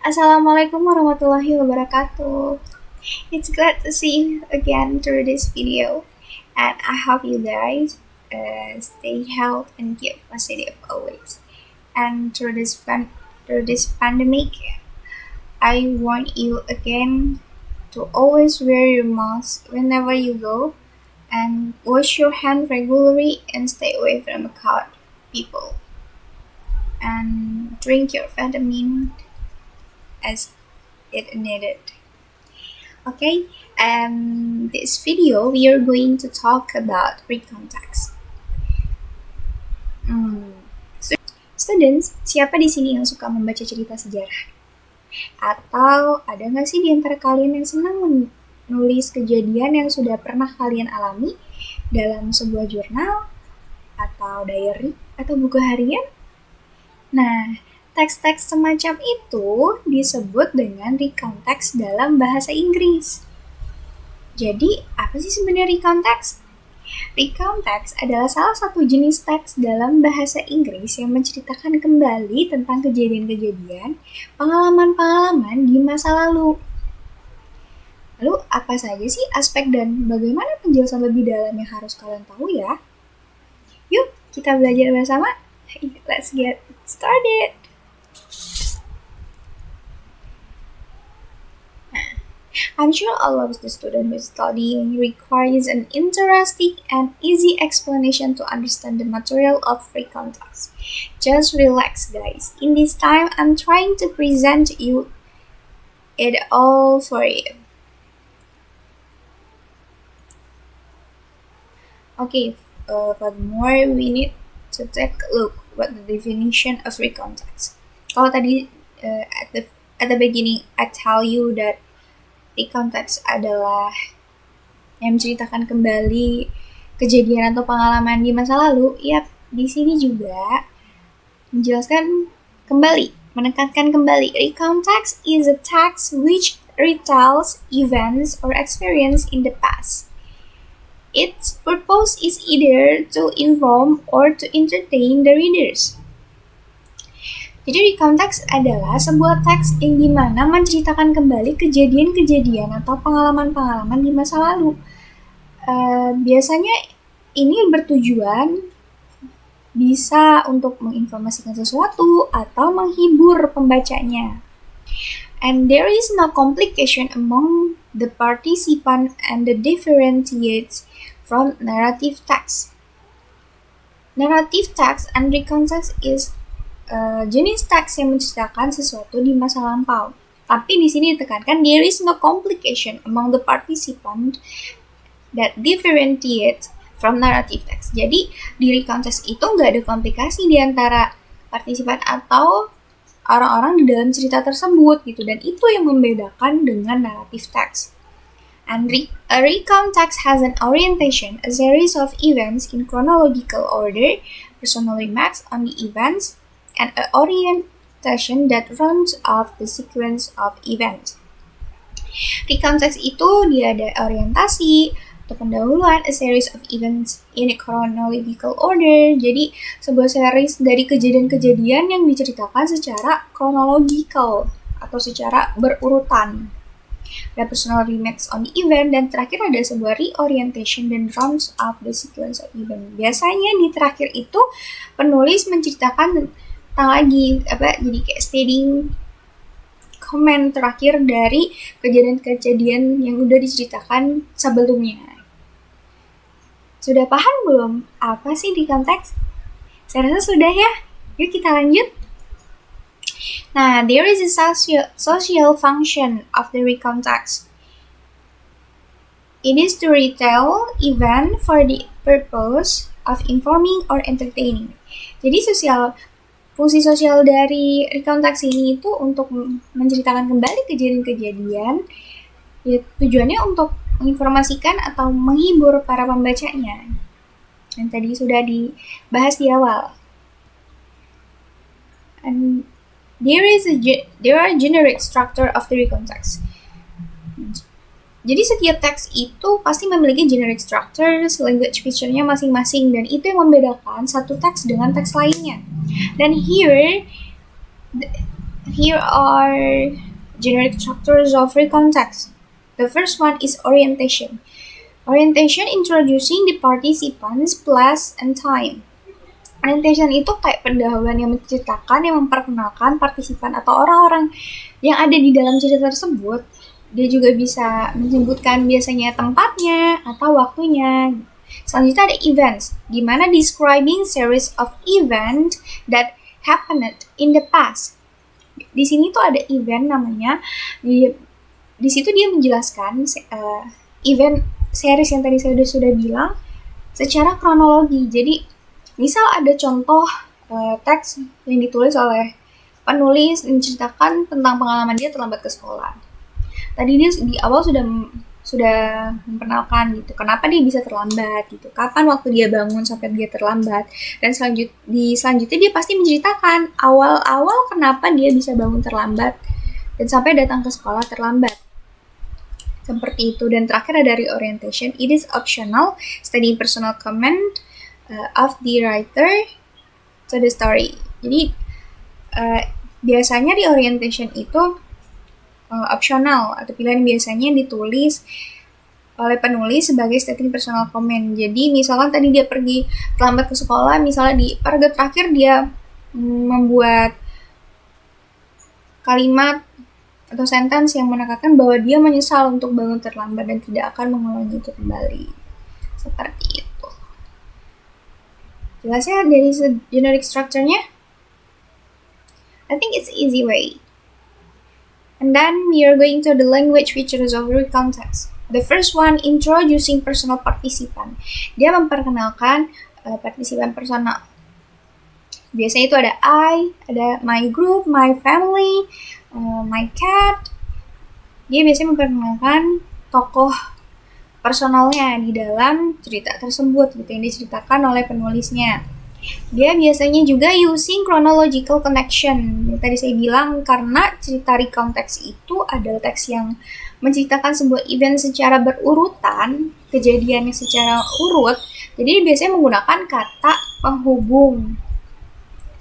Assalamualaikum warahmatullahi wabarakatuh. It's glad to see you again through this video, and I hope you guys stay healthy and keep positive always. And through this pandemic, I warn you again to always wear your mask whenever you go, and wash your hands regularly and stay away from crowd people. And drink your vitamin as it needed. Okay, this video we are going to talk about recontext. Students, siapa di sini yang suka membaca cerita sejarah? Atau ada nggak sih di antara kalian yang senang menulis kejadian yang sudah pernah kalian alami dalam sebuah jurnal, atau diary, atau buku harian? Nah, teks-teks semacam itu disebut dengan recontext dalam bahasa Inggris. Jadi, apa sih sebenarnya recontext? Recontext adalah salah satu jenis teks dalam bahasa Inggris yang menceritakan kembali tentang kejadian-kejadian, pengalaman-pengalaman di masa lalu. Lalu, apa saja sih aspek dan bagaimana penjelasan lebih dalam yang harus kalian tahu ya? Yuk, kita belajar bersama. Let's get started. I'm sure all of the student who is studying requires an interesting and easy explanation to understand the material of free context. Just relax, guys. In this time, I'm trying to present you it all for you. Okay, furthermore, we need to take a look what the definition of free context. Kalau tadi at the beginning, I tell you that recontext adalah yang menceritakan kembali kejadian atau pengalaman di masa lalu. Yap, di sini juga menjelaskan kembali, menekankan kembali. Recontext is a text which retells events or experience in the past. Its purpose is either to inform or to entertain the readers. Jadi recontext adalah sebuah teks yang dimana menceritakan kembali kejadian-kejadian atau pengalaman-pengalaman di masa lalu. Biasanya ini bertujuan bisa untuk menginformasikan sesuatu atau menghibur pembacanya. And there is no complication among the participant and the differentiates from narrative text. Narrative text and recontext is jenis teks yang menceritakan sesuatu di masa lampau. Tapi di sini ditekankan there is no complication among the participant that differentiate from narrative text. Jadi di recontext itu nggak ada komplikasi di antara partisipan atau orang-orang di dalam cerita tersebut gitu, dan itu yang membedakan dengan narrative text. And a recontext has an orientation, a series of events in chronological order, personal remarks on the events, and an orientation that runs off the sequence of events. Recontext itu dia ada orientasi atau pendahuluan, a series of events in a chronological order. Jadi sebuah series dari kejadian-kejadian yang diceritakan secara chronological atau secara berurutan. Ada personal remarks on the event, dan terakhir ada sebuah reorientation dan rounds of the sequence of event. Biasanya di terakhir itu penulis menceritakan lagi jadi kayak stating komen terakhir dari kejadian-kejadian yang udah diceritakan sebelumnya. Sudah paham belum apa sih recontext? Saya rasa sudah ya. Yuk kita lanjut. Nah, there is a social function of the recontext. It is to retell event for the purpose of informing or entertaining. Jadi fungsi sosial dari recontext ini itu untuk menceritakan kembali kejadian-kejadian, ya tujuannya untuk menginformasikan atau menghibur para pembacanya. Yang tadi sudah dibahas di awal. And there are generic structure of the recontext. Jadi setiap teks itu pasti memiliki generic structures, language feature-nya masing-masing, dan itu yang membedakan satu teks dengan teks lainnya. Dan here here are generic structures of recount text. The first one is orientation. Orientation introducing the participants, place, and time. Orientation itu kayak pendahuluan yang menceritakan, yang memperkenalkan partisipan atau orang-orang yang ada di dalam cerita tersebut. Dia juga bisa menyebutkan biasanya tempatnya atau waktunya. Selanjutnya ada events, di mana describing series of event that happened in the past. Di sini tuh ada event namanya, di situ dia menjelaskan event series yang tadi saya sudah bilang secara kronologi. Jadi misal ada contoh teks yang ditulis oleh penulis menceritakan tentang pengalaman dia terlambat ke sekolah. Tadi dia di awal sudah memperkenalkan gitu, kenapa dia bisa terlambat gitu, kapan waktu dia bangun sampai dia terlambat, dan selanjutnya dia pasti menceritakan awal-awal kenapa dia bisa bangun terlambat dan sampai datang ke sekolah terlambat. Seperti itu. Dan terakhir ada dari orientation, it is optional, studying personal comment of the writer to the story. Jadi biasanya di orientation itu optional atau pilihan biasanya ditulis oleh penulis sebagai stating personal comment. Jadi misalkan tadi dia pergi terlambat ke sekolah, misalnya di paragraf terakhir dia membuat kalimat atau sentence yang menekankan bahwa dia menyesal untuk bangun terlambat dan tidak akan mengulangi itu kembali. Seperti itu. Jelas ya dari generic structure-nya? I think it's easy way. And then we are going to the language features of recount text. The first one, introducing personal participant. Dia memperkenalkan partisipan personal. Biasanya itu ada I, ada my group, my family, my cat. Dia biasanya memperkenalkan tokoh personalnya di dalam cerita tersebut gitu, yang diceritakan oleh penulisnya. Dia biasanya juga using chronological connection. Tadi saya bilang karena cerita recount text itu adalah teks yang menceritakan sebuah event secara berurutan, kejadiannya secara urut. Jadi biasanya menggunakan kata penghubung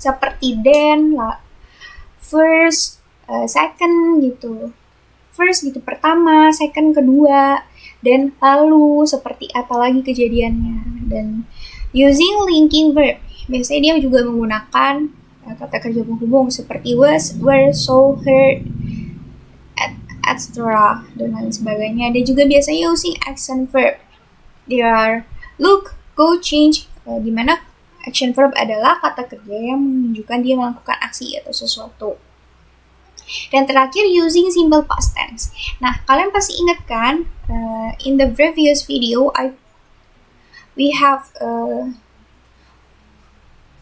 seperti then, first, second gitu. First gitu pertama, second kedua, dan lalu seperti apa lagi kejadiannya. Dan using linking verb. Biasanya dia juga menggunakan kata kerja penghubung seperti was, were, so, heard, etc. dan lain sebagainya. Dia juga biasanya using action verb. They are look, go, change, di mana action verb adalah kata kerja yang menunjukkan dia melakukan aksi atau sesuatu. Dan terakhir using simple past tense. Nah, kalian pasti ingat kan in the previous video we have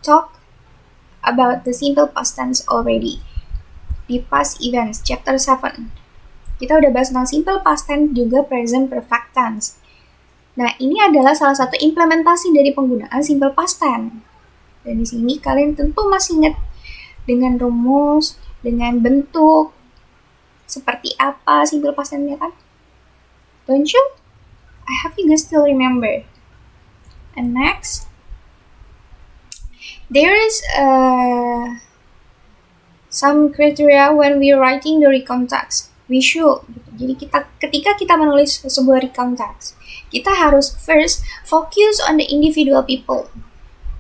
talk about the simple past tense already di past events chapter 7. Kita udah bahas tentang simple past tense juga present perfect tense. Nah, ini adalah salah satu implementasi dari penggunaan simple past tense. Dan di sini kalian tentu masih ingat dengan rumus, dengan bentuk seperti apa simple past tense-nya kan? Don't you? I hope you guys still remember. And next, there is some criteria when we writing the recount text. We should. Jadi ketika kita menulis sebuah recount text, kita harus first focus on the individual people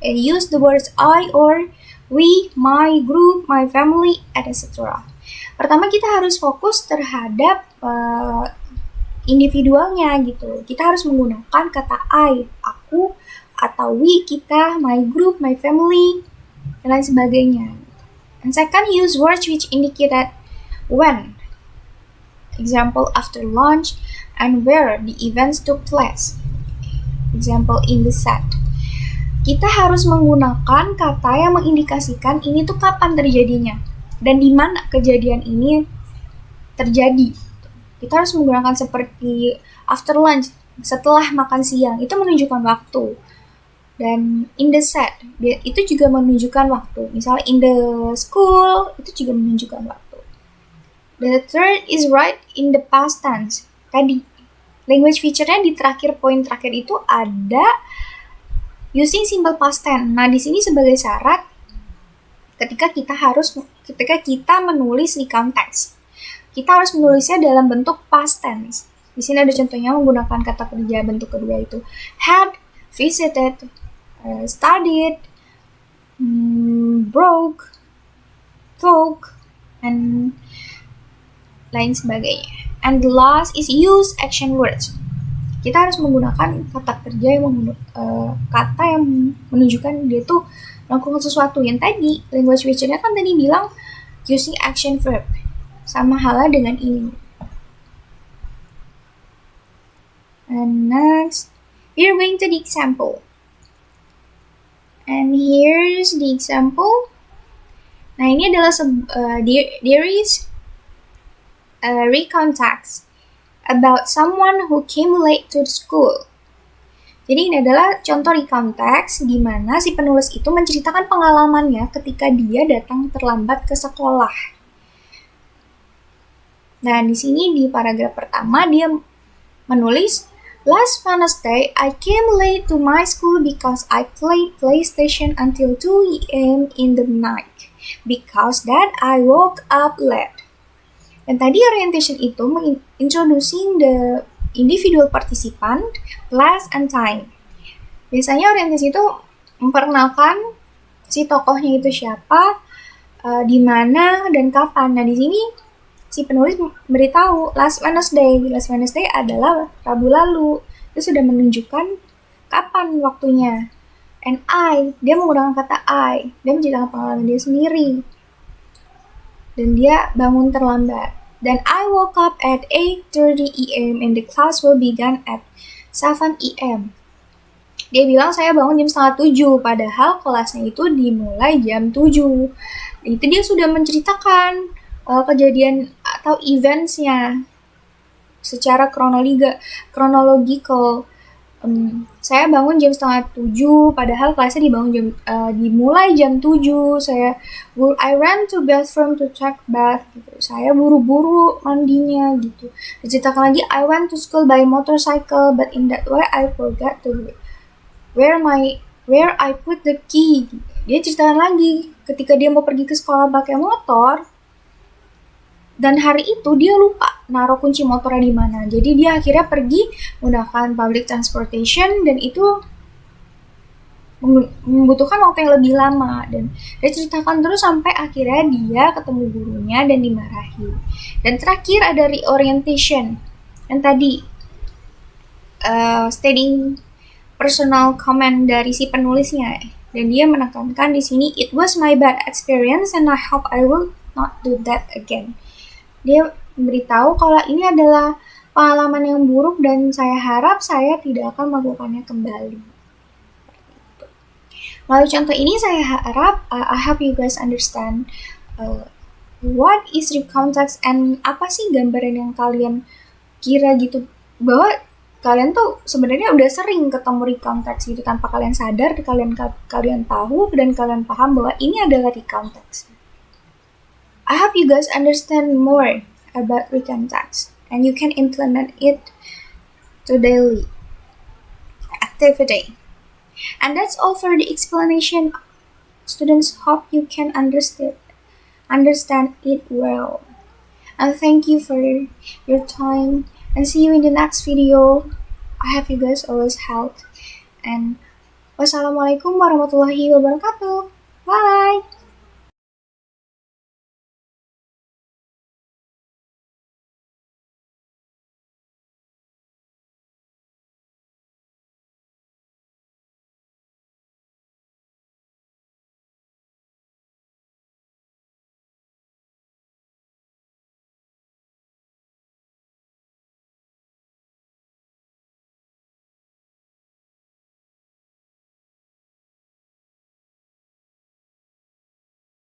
and use the words I or we, my group, my family, etc. Pertama kita harus fokus terhadap individualnya gitu. Kita harus menggunakan kata I, aku, atau we, kita, my group, my family, dan lain sebagainya. And second, use words which indicate that when, example, after lunch, and where the events took place, example, in the set. Kita harus menggunakan kata yang mengindikasikan ini tuh kapan terjadinya, dan di mana kejadian ini terjadi. Kita harus menggunakan seperti after lunch, setelah makan siang, itu menunjukkan waktu. Dan in the set, itu juga menunjukkan waktu. Misalnya in the school, itu juga menunjukkan waktu. The third is right in the past tense. Tadi, language feature-nya di terakhir, poin terakhir itu ada using simple past tense. Nah, di sini sebagai syarat, ketika kita menulis recount text. Kita harus menulisnya dalam bentuk past tense. Di sini ada contohnya menggunakan kata kerja bentuk kedua itu had, visited, studied, broke, took, and lain sebagainya. And the last is use action words. Kita harus menggunakan kata kerja yang kata yang menunjukkan dia tuh melakukan sesuatu. Yang tadi language feature-nya kan tadi bilang using action verb. Sama halnya dengan ini. And next, we're going to the example. And here's the example. Nah, ini adalah there is a recount text about someone who came late to school. Jadi ini adalah contoh recount text di mana si penulis itu menceritakan pengalamannya ketika dia datang terlambat ke sekolah. Nah, di sini di paragraf pertama dia menulis, "Last Wednesday, I came late to my school because I played PlayStation until 2 a.m. in the night. Because that, I woke up late." Dan tadi orientation itu introducing the individual participant, place, and time. Biasanya orientasi itu memperkenalkan si tokohnya itu siapa, di mana, dan kapan. Nah, di sini si penulis memberitahu last Wednesday adalah Rabu lalu. Itu sudah menunjukkan kapan waktunya. And dia menggunakan kata I. Dia menceritakan pengalaman dia sendiri. Dan dia bangun terlambat. Dan I woke up at 8:30 a.m. and the class will begin at 7 a.m. Dia bilang saya bangun jam 6:30, padahal kelasnya itu dimulai jam 7. Itu dia sudah menceritakan kejadian atau events-nya secara chronological. Saya bangun jam 6:30, padahal kelasnya dimulai jam 7. I ran to bathroom to take bath. Gitu. Saya buru-buru mandinya gitu. Diceritakan lagi, I went to school by motorcycle, but in that way I forgot to where I put the key. Dia ceritakan lagi ketika dia mau pergi ke sekolah pakai motor. Dan hari itu dia lupa naruh kunci motornya di mana. Jadi dia akhirnya pergi menggunakan public transportation dan itu membutuhkan waktu yang lebih lama. Dan dia ceritakan terus sampai akhirnya dia ketemu gurunya dan dimarahi. Dan terakhir ada reorientation. Yang tadi stating personal comment dari si penulisnya. Dan dia menekankan di sini, "It was my bad experience and I hope I will not do that again." Dia memberitahu kalau ini adalah pengalaman yang buruk dan saya harap saya tidak akan melakukannya kembali. Melalui contoh ini saya harap, I hope you guys understand what is recount text and apa sih gambaran yang kalian kira gitu, bahwa kalian tuh sebenarnya udah sering ketemu recount text gitu tanpa kalian sadar, kalian tahu dan kalian paham bahwa ini adalah recount text. I hope you guys understand more about recount text and you can implement it to daily activity. And that's all for the explanation. Students, hope you can understand it well. And thank you for your time and see you in the next video. I hope you guys always health. And wassalamualaikum warahmatullahi wabarakatuh. Bye.